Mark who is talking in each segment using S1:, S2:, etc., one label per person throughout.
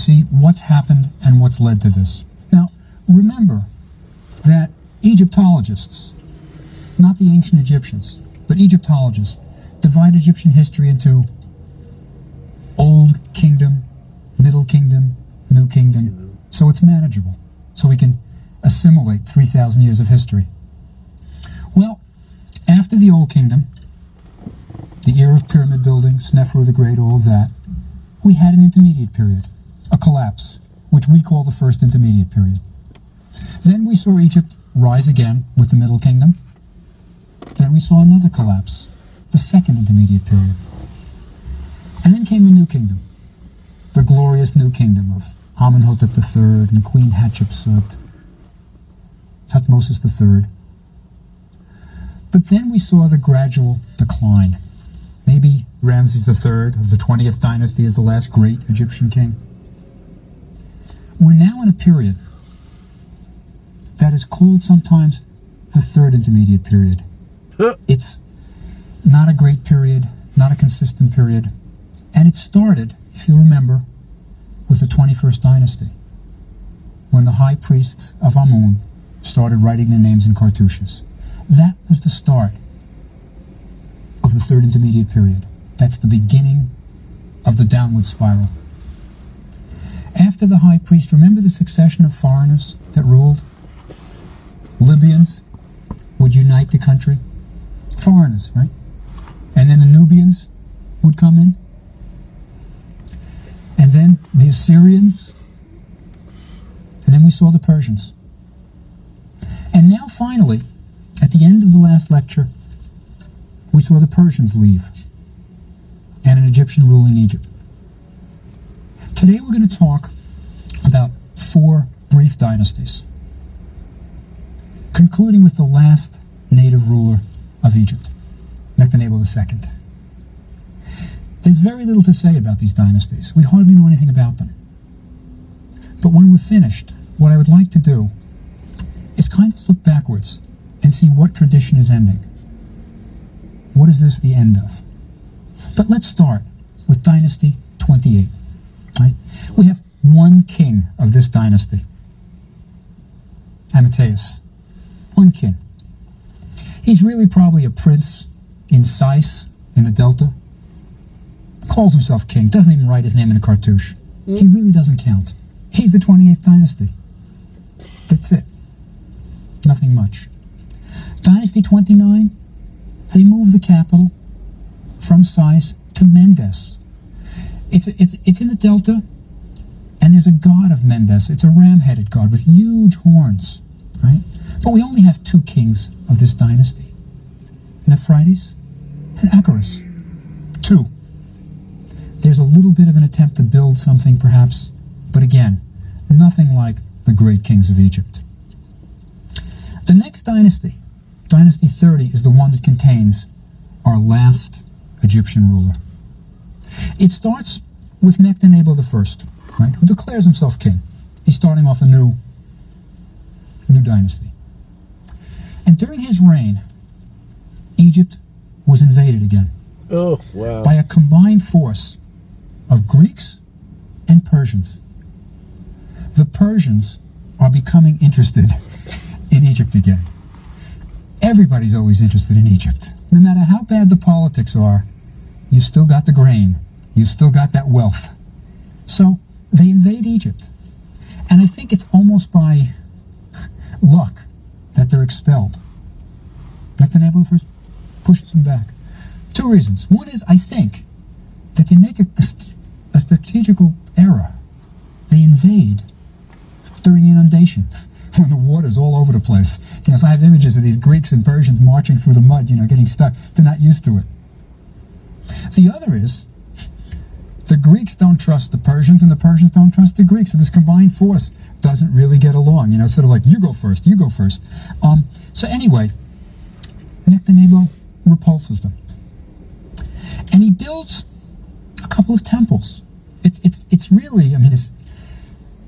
S1: see what's happened and what's led to this. Now, remember that Egyptologists, not the ancient Egyptians, but Egyptologists, divide Egyptian history into Old Kingdom, Middle Kingdom, New Kingdom, so it's manageable, so we can assimilate 3,000 years of history. Well, after the Old Kingdom, the era of pyramid building, Snefru the Great, all of that, we had an intermediate period, a collapse, which we call the First Intermediate Period. Then we saw Egypt rise again with the Middle Kingdom. Then we saw another collapse, the Second Intermediate Period. And then came the New Kingdom, the glorious New Kingdom of Amenhotep III and Queen Hatshepsut, Thutmose III. But then we saw the gradual decline. Maybe Ramses III of the 20th dynasty is the last great Egyptian king. We're now in a period that is called sometimes the Third Intermediate Period. It's not a great period, not a consistent period, and it started, if you remember, with the 21st dynasty, when the high priests of Amun started writing their names in cartouches. That was the start of the Third Intermediate Period. That's the beginning of the downward spiral. After the high priest, remember the succession of foreigners that ruled? Libyans would unite the country. Foreigners, right? And then the Nubians would come in. And then the Assyrians. And then we saw the Persians. And now finally, at the end of the last lecture, we saw the Persians leave and an Egyptian ruling Egypt. Today we're going to talk about 4 brief dynasties, concluding with the last native ruler of Egypt, Nectanebo II. There's very little to say about these dynasties. We hardly know anything about them. But when we're finished, what I would like to do is kind of look backwards and see what tradition is ending. What is this the end of? But let's start with Dynasty 28. Right? We have one king of this dynasty, Amyteus. One king. He's really probably a prince in Sais, in the Delta. Calls himself king, doesn't even write his name in a cartouche. He really doesn't count. He's the 28th dynasty. That's it. Nothing much. Dynasty 29, they move the capital from Sais to Mendes. It's in the Delta, and there's a god of Mendes. It's a ram-headed god with huge horns, right? But we only have 2 kings of this dynasty, Nephrites and Acharos. 2. There's a little bit of an attempt to build something, perhaps, but again, nothing like the great kings of Egypt. The next dynasty, Dynasty 30, is the one that contains our last Egyptian ruler. It starts with Nectanebo I, right, who declares himself king. He's starting off a new dynasty. And during his reign, Egypt was invaded again.
S2: Oh, wow.
S1: By a combined force of Greeks and Persians. The Persians are becoming interested in Egypt again. Everybody's always interested in Egypt. No matter how bad the politics are, you still got the grain. You still got that wealth. So they invade Egypt. And I think it's almost by luck that they're expelled. Nectanebo first pushes them back. 2 reasons. One is, I think, that they make a strategical error. They invade during inundation, when the water's all over the place. So I have images of these Greeks and Persians marching through the mud, getting stuck. They're not used to it. The other is, the Greeks don't trust the Persians, and the Persians don't trust the Greeks. So this combined force doesn't really get along. Sort of like, you go first, you go first. So anyway, Nectanebo repulses them. And he builds a couple of temples. It's really, it's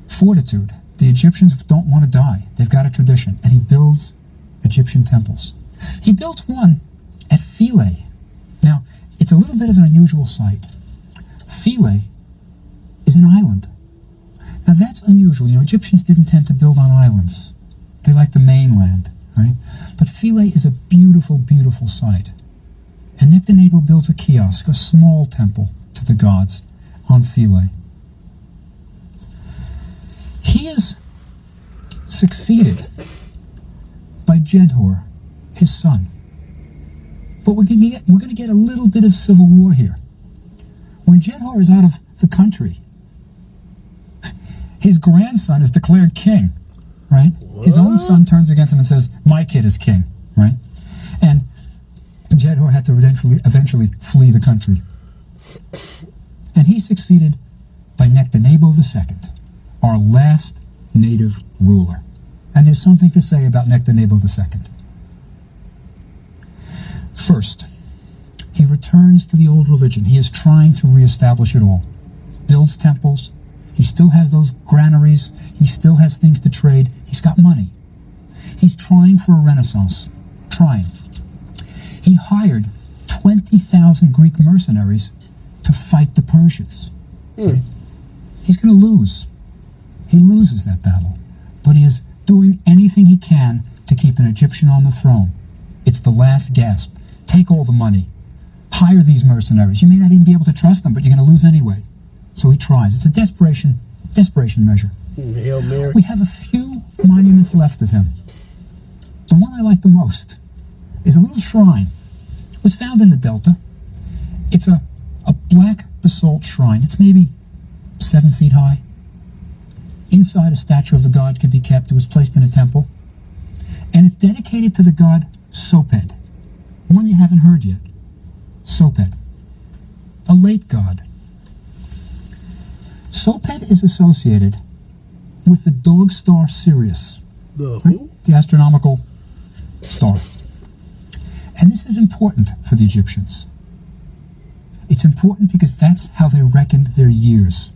S1: fortitude. The Egyptians don't want to die. They've got a tradition. And he builds Egyptian temples. He built one at Philae. Now, it's a little bit of an unusual site. Philae is an island Now that's unusual. Egyptians didn't tend to build on islands. They liked the mainland, right? But Philae is a beautiful, beautiful site. And Nectanebo builds a kiosk, a small temple to the gods on Philae. He is succeeded by Jedhor, his son. But we're going to get a little bit of civil war here. When Jedhor is out of the country, his grandson is declared king, right? What? His own son turns against him and says, my kid is king, right? And Jedhor had to eventually flee the country. And he's succeeded by Nectanebo II, our last native ruler. And there's something to say about Nectanebo II. First, he returns to the old religion. He is trying to reestablish it all. Builds temples. He still has those granaries. He still has things to trade. He's got money. He's trying for a renaissance. Trying. He hired 20,000 Greek mercenaries to fight the Persians. He's going to lose. He loses that battle. But he is doing anything he can to keep an Egyptian on the throne. It's the last gasp. Take all the money. Hire these mercenaries. You may not even be able to trust them, but you're going to lose anyway. So he tries. It's a desperation measure.
S2: Hail Mary.
S1: We have a few monuments left of him. The one I like the most is a little shrine. It was found in the Delta. It's a black basalt shrine. It's maybe 7 feet high. Inside, a statue of the god could be kept. It was placed in a temple. And it's dedicated to the god Soped. One you haven't heard yet. Soped. A late god. Soped is associated with the dog star Sirius.
S2: The
S1: right? The astronomical star. And this is important for the Egyptians. It's important because that's how they reckoned their years.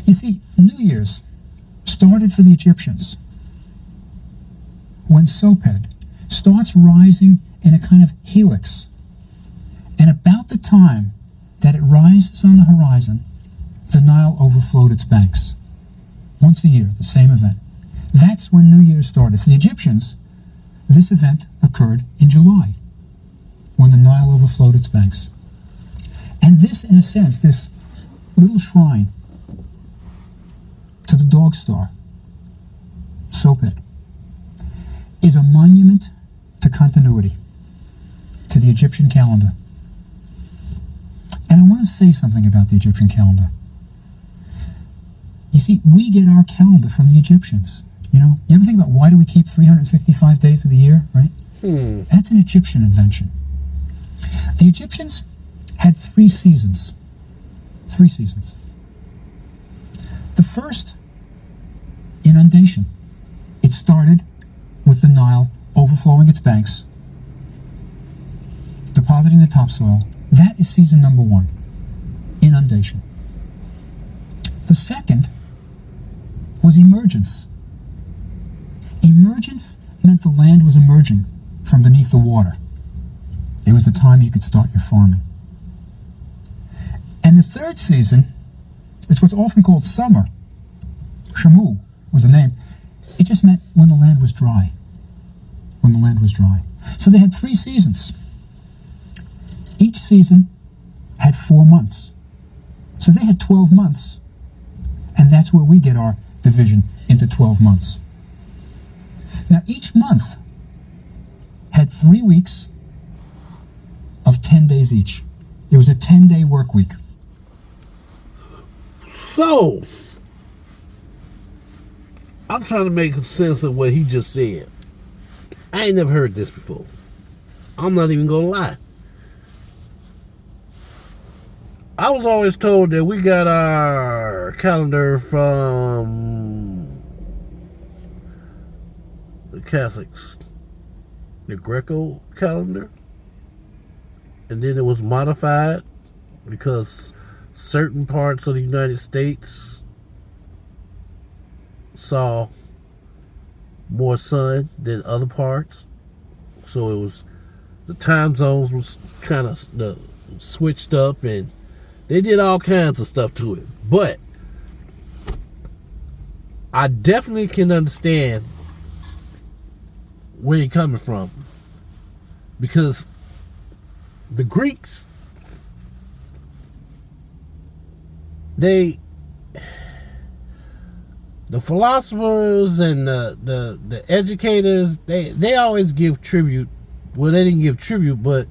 S1: You see, New Year's started for the Egyptians when Soped starts rising in a kind of helix. And about the time that it rises on the horizon, the Nile overflowed its banks. Once a year, the same event. That's when New Year's started. For the Egyptians, this event occurred in July, when the Nile overflowed its banks. And this, in a sense, this little shrine to the dog star, Soped, is a monument to continuity, to the Egyptian calendar. And I want to say something about the Egyptian calendar. You see, we get our calendar from the Egyptians. You ever think about why do we keep 365 days of the year, right? That's an Egyptian invention. The Egyptians had 3 seasons. 3 seasons. The first, inundation. It started with the Nile overflowing its banks, depositing the topsoil. That is season number 1, inundation. The second was emergence. Emergence meant the land was emerging from beneath the water. It was the time you could start your farming. And the third season is what's often called summer. Shamu was the name. It just meant when the land was dry. When the land was dry. So they had 3 seasons. Each season had 4 months. So they had 12 months. And that's where we get our division into 12 months. Now each month had 3 weeks of 10 days each. It was a 10-day work week.
S2: So, I'm trying to make sense of what he just said. I ain't never heard this before. I'm not even gonna lie. I was always told that we got our calendar from the Catholics, the Greco calendar, and then it was modified because certain parts of the United States saw more sun than other parts, so it was, the time zones was kind of switched up, and they did all kinds of stuff to it. But I definitely can understand where you're coming from, because the Greeks, the philosophers and the educators, they always give tribute. Well, they didn't give tribute, but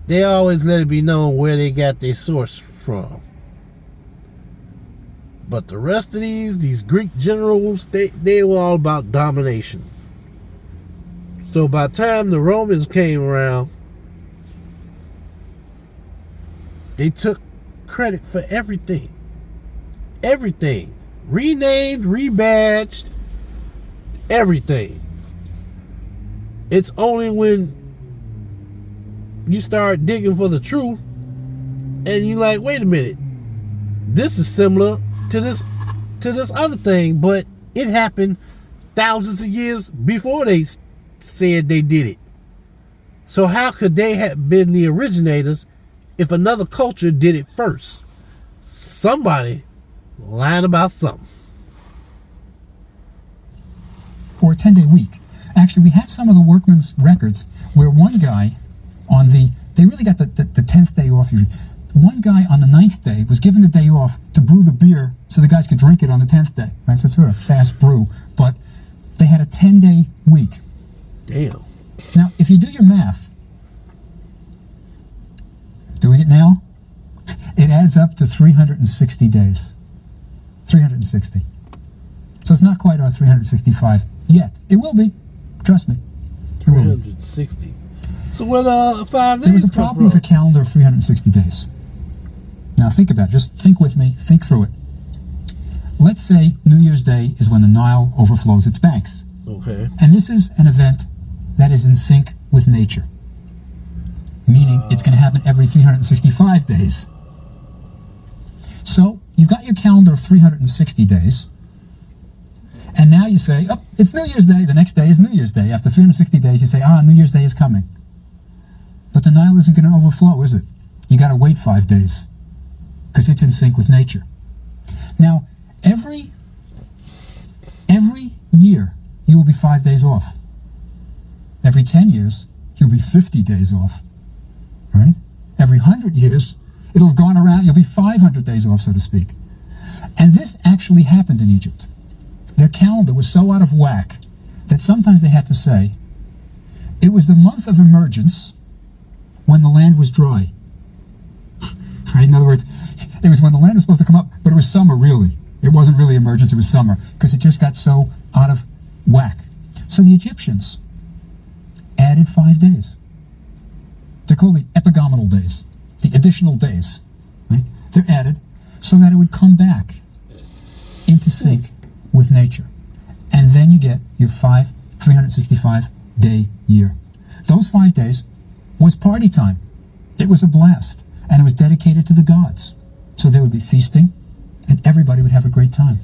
S2: they always let it be known where they got their source from. But the rest of these Greek generals, they were all about domination. So by the time the Romans came around, they took credit for everything. Everything. Renamed, rebadged, everything. It's only when you start digging for the truth and you like, wait a minute, this is similar to this other thing, but it happened thousands of years before they said they did it. So how could they have been the originators if another culture did it first? Somebody lying about something.
S1: Or a 10-day week. Actually, we have some of the workmen's records where one guy on they really got the 10th day off usually. One guy on the 9th day was given the day off to brew the beer so the guys could drink it on the 10th day. Right? So it's sort of fast brew. But they had a 10-day week.
S2: Damn.
S1: Now, if you do your math, doing it now, it adds up to 360 days. 360. So it's not quite our 365 yet. It will be. Trust me.
S2: 360. So what 5 days?
S1: There was a problem with a calendar of 360 days. Now think about it. Just think with me. Think through it. Let's say New Year's Day is when the Nile overflows its banks.
S2: Okay.
S1: And this is an event that is in sync with nature. Meaning it's going to happen every 365 days. So you've got your calendar of 360 days. And now you say, oh, it's New Year's Day. The next day is New Year's Day. After 360 days, you say, New Year's Day is coming. But the Nile isn't going to overflow, is it? You got to wait 5 days because it's in sync with nature. Now, every year, you will be 5 days off. Every 10 years, you'll be 50 days off. Right? Every 100 years, it'll have gone around, you'll be 500 days off, so to speak. And this actually happened in Egypt. Their calendar was so out of whack that sometimes they had to say, it was the month of emergence when the land was dry. Right? In other words, it was when the land was supposed to come up, but it was summer, really. It wasn't really emergence, it was summer, because it just got so out of whack. So the Egyptians added 5 days. They're called the epigomenal days, the additional days. Right? They're added so that it would come back into sync with nature. And then you get your 365-day year. Those 5 days was party time. It was a blast. And it was dedicated to the gods. So there would be feasting, and everybody would have a great time.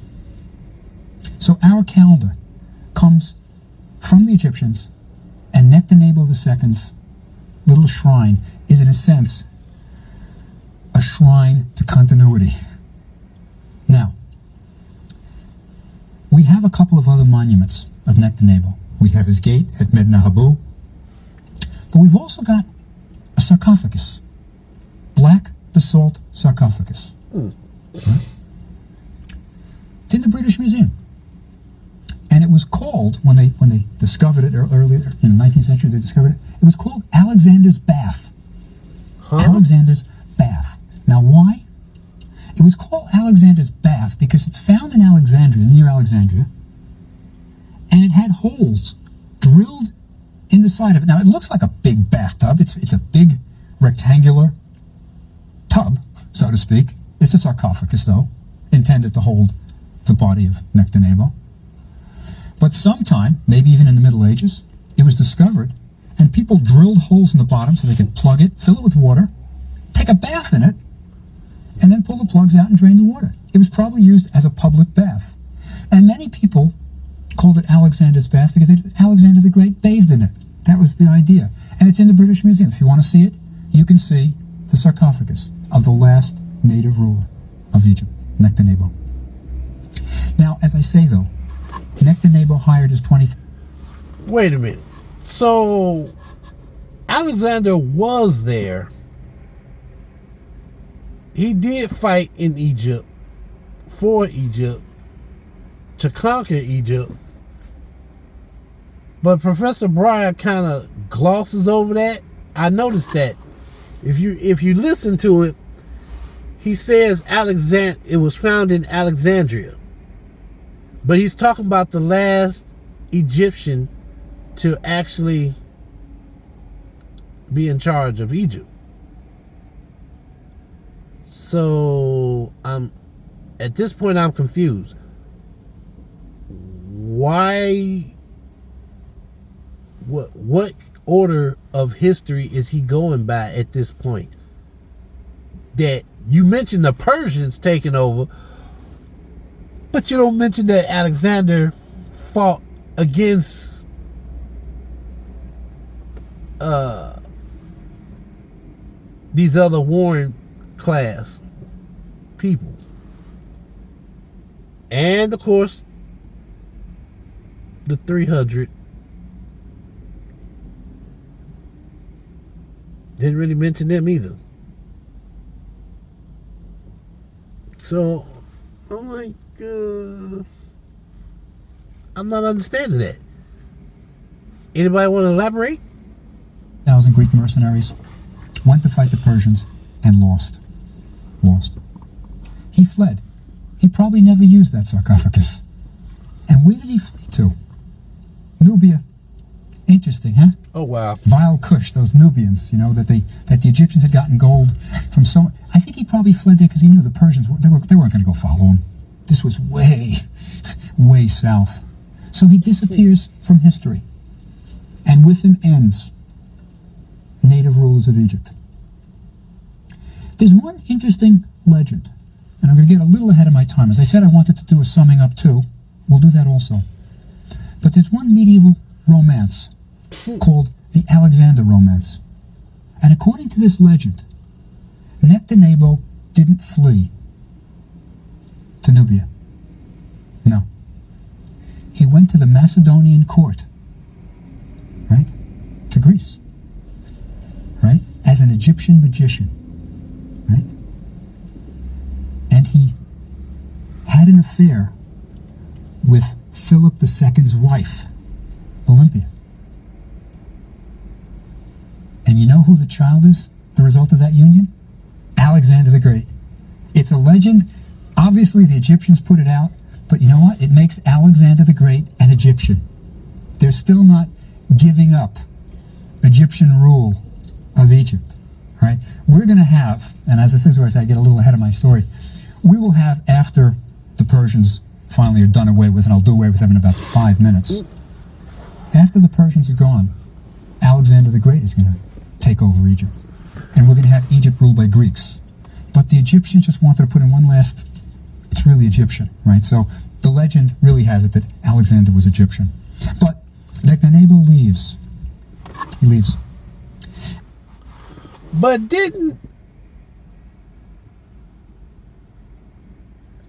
S1: So our calendar comes from the Egyptians, and Nectanebo II's little shrine is, in a sense, a shrine to continuity. Now, we have a couple of other monuments of Nectanebo. We have his gate at Medina Habu, but we've also got a sarcophagus, black basalt sarcophagus. Right? It's in the British Museum. And it was called, when they discovered it earlier in the 19th century, they discovered it, it was called Alexander's Bath.
S2: Huh?
S1: Alexander's Bath. Now why? It was called Alexander's Bath because it's found in Alexandria, near Alexandria, and it had holes drilled in the side of it. Now it looks like a big bathtub. It's a big rectangular tub, so to speak. It's a sarcophagus, though, intended to hold the body of Nectanebo. But sometime, maybe even in the Middle Ages, it was discovered, and people drilled holes in the bottom so they could plug it, fill it with water, take a bath in it, and then pull the plugs out and drain the water. It was probably used as a public bath. And many people called it Alexander's Bath because Alexander the Great bathed in it. That was the idea. And it's in the British Museum. If you want to see it, you can see the sarcophagus of the last native ruler of Egypt, Nectanebo. Now, as I say though, Nectanebo hired his 20th.
S2: Wait a minute. So Alexander was there. He did fight in Egypt, for Egypt, to conquer Egypt. But Professor Breyer kind of glosses over that. I noticed that. If you listen to it, he says it was found in Alexandria. But he's talking about the last Egyptian to actually be in charge of Egypt. So at this point I'm confused. Why? What order of history is he going by at this point? That you mentioned the Persians taking over, but you don't mention that Alexander fought against these other warring class people. And of course, the 300 didn't really mention them either. So I'm like, I'm not understanding that. Anybody want to elaborate?
S1: 1,000 Greek mercenaries went to fight the Persians and lost. He fled. He probably never used that sarcophagus. And where did he flee to? Nubia. Interesting, huh?
S2: Oh wow.
S1: Vile Kush, those Nubians, that the Egyptians had gotten gold from so. I think he probably fled there because he knew the Persians they weren't going to go follow him. This was way south. So he disappears from history, and with him ends native rulers of Egypt. There's one interesting legend, and I'm going to get a little ahead of my time. As I said, I wanted to do a summing up too. We'll do that also. But there's one medieval romance called the Alexander Romance. And according to this legend, Nectanebo didn't flee to Nubia. No. He went to the Macedonian court, right? To Greece, right? As an Egyptian magician, right? And he had an affair with Philip II's wife, Olympia. And you know who the child is, the result of that union? Alexander the Great. It's a legend. Obviously, the Egyptians put it out, but you know what? It makes Alexander the Great an Egyptian. They're still not giving up Egyptian rule of Egypt, right? We're going to have, and as this is where I get a little ahead of my story, we will have, after the Persians finally are done away with, and I'll do away with them in about 5 minutes. After the Persians are gone, Alexander the Great is going to take over Egypt. And we're going to have Egypt ruled by Greeks. But the Egyptians just wanted to put in one last, it's really Egyptian, right? So the legend really has it that Alexander was Egyptian. But Nectanebo leaves. He leaves.
S2: But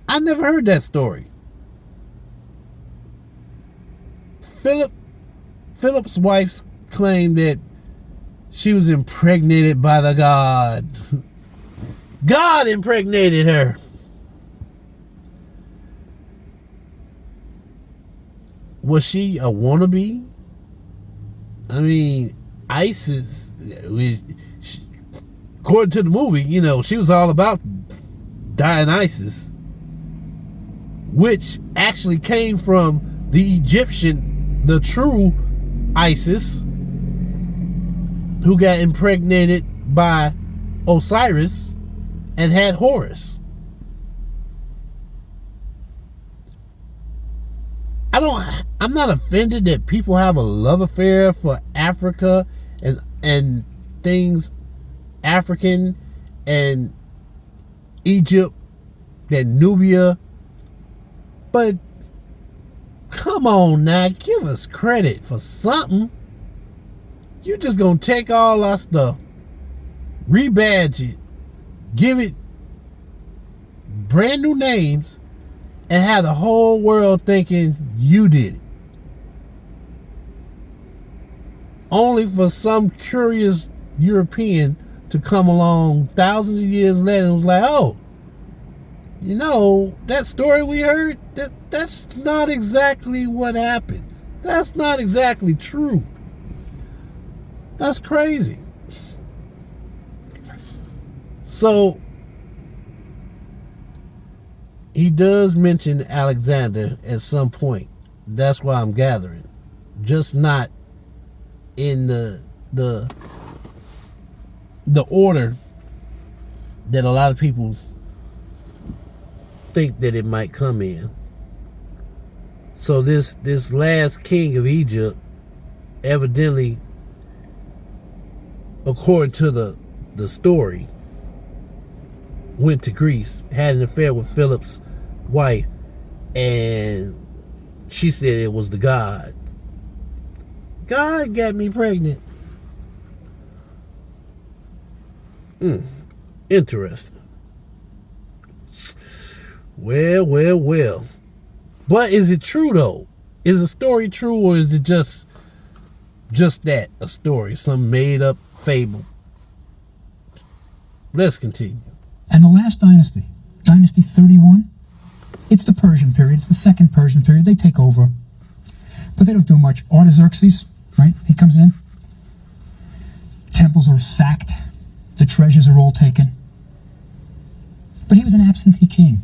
S2: I never heard that story. Philip's wife claimed that she was impregnated by the god. God impregnated her. Was she a wannabe? I mean, ISIS, according to the movie, she was all about Dionysus, which actually came from the Egyptian, the true Isis, who got impregnated by Osiris and had Horus. I'm not offended that people have a love affair for Africa and things African and Egypt and Nubia, but come on now, give us credit for something. You just gonna take all our stuff, rebadge it, give it brand new names, and have the whole world thinking you did it. Only for some curious European to come along thousands of years later and was like, oh, you know, that story we heard, that's not exactly what happened. That's not exactly true. That's crazy. So, he does mention Alexander at some point. That's why I'm gathering. Just not in the order that a lot of people think that it might come in. So this last king of Egypt, evidently, according to the story, went to Greece, had an affair with Philip's wife, and she said it was the god. God got me pregnant. Interesting. Well. But is it true though? Is the story true, or is it just that, a story, some made up fable? Let's continue.
S1: And the last dynasty, Dynasty 31, it's the Persian period. It's the second Persian period. They take over, but they don't do much. Artaxerxes, right? He comes in. Temples are sacked. The treasures are all taken. But he was an absentee king.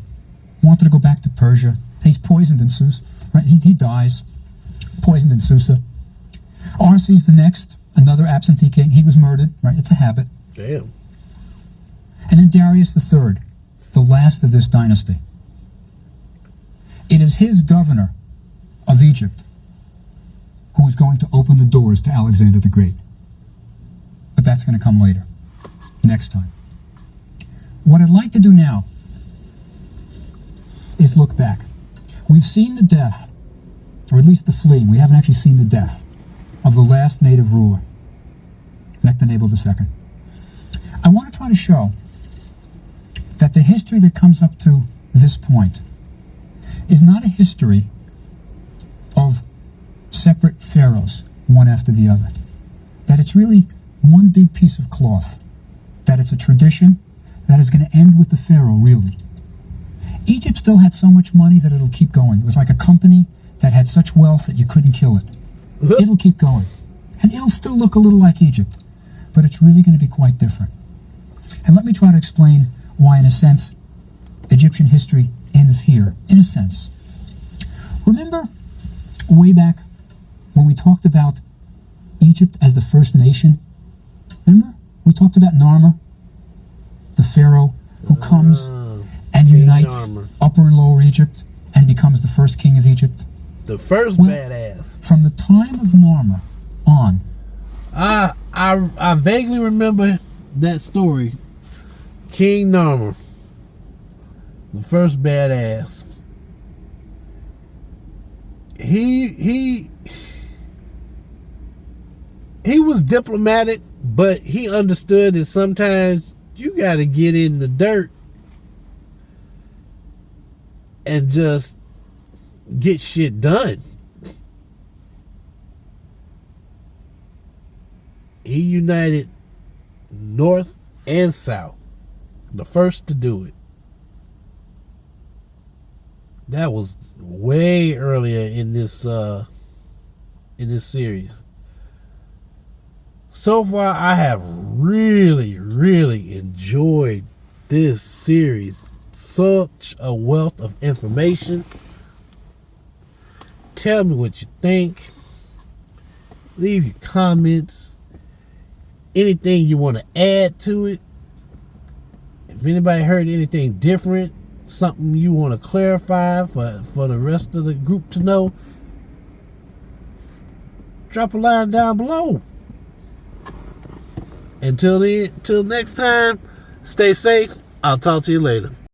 S1: Wanted to go back to Persia. And he's poisoned in Susa. Right? He dies. Poisoned in Susa. Arses the next, another absentee king. He was murdered. Right? It's a habit.
S2: Damn.
S1: And then Darius III, the last of this dynasty. It is his governor of Egypt who is going to open the doors to Alexander the Great. But that's going to come later, next time. What I'd like to do now is look back. We've seen the death, or at least the fleeing. We haven't actually seen the death of the last native ruler, Nectanebo II. I want to try to show that the history that comes up to this point is not a history of separate pharaohs, one after the other. That it's really one big piece of cloth. That it's a tradition that is going to end with the pharaoh, really. Egypt still had so much money that it'll keep going. It was like a company that had such wealth that you couldn't kill it. It'll keep going. And it'll still look a little like Egypt, but it's really going to be quite different. And let me try to explain why, in a sense, Egyptian history ends here, in a sense. Remember way back when we talked about Egypt as the first nation? Remember? We talked about Narmer, the pharaoh who comes and unites
S2: Narmer.
S1: Upper and Lower Egypt and becomes the first king of Egypt.
S2: The first badass.
S1: From the time of Narmer on.
S2: I vaguely remember that story. King Narmer, the first badass. He was diplomatic, but he understood that sometimes you got to get in the dirt and just get shit done. He united North and South. The first to do it. That was way earlier in this series. So far, I have really enjoyed this series. Such a wealth of information. Tell me what you think. Leave your comments. Anything you want to add to it. If anybody heard anything different, something you want to clarify for the rest of the group to know, drop a line down below. Until next time, stay safe. I'll talk to you later.